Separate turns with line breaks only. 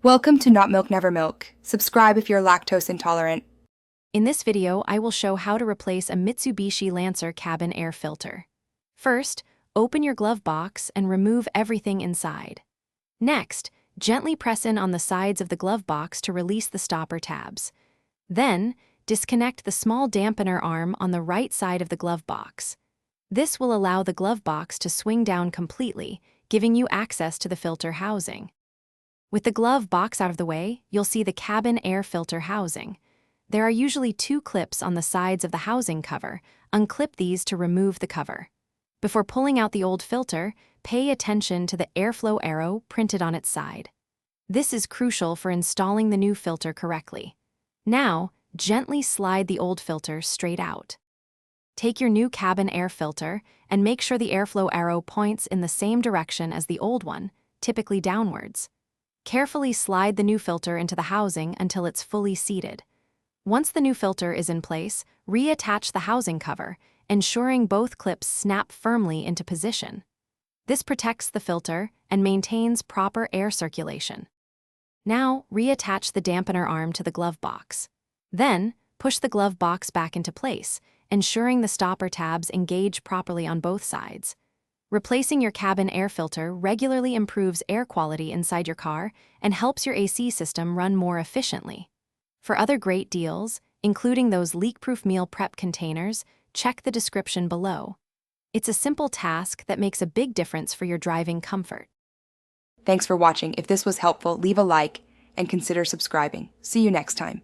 Welcome to Not Milk Never Milk. Subscribe if you're lactose intolerant.
In this video, I will show how to replace a Mitsubishi Lancer cabin air filter. First, open your glove box and remove everything inside. Next, gently press in on the sides of the glove box to release the stopper tabs. Then, disconnect the small dampener arm on the right side of the glove box. This will allow the glove box to swing down completely, giving you access to the filter housing. With the glove box out of the way, you'll see the cabin air filter housing. There are usually 2 clips on the sides of the housing cover. Unclip these to remove the cover. Before pulling out the old filter, pay attention to the airflow arrow printed on its side. This is crucial for installing the new filter correctly. Now, gently slide the old filter straight out. Take your new cabin air filter and make sure the airflow arrow points in the same direction as the old one, typically downwards. Carefully slide the new filter into the housing until it's fully seated. Once the new filter is in place, reattach the housing cover, ensuring both clips snap firmly into position. This protects the filter and maintains proper air circulation. Now, reattach the dampener arm to the glove box. Then, push the glove box back into place, ensuring the stopper tabs engage properly on both sides. Replacing your cabin air filter regularly improves air quality inside your car and helps your AC system run more efficiently. For other great deals, including those leak-proof meal prep containers, check the description below. It's a simple task that makes a big difference for your driving comfort.
Thanks for watching. If this was helpful, leave a like and consider subscribing. See you next time.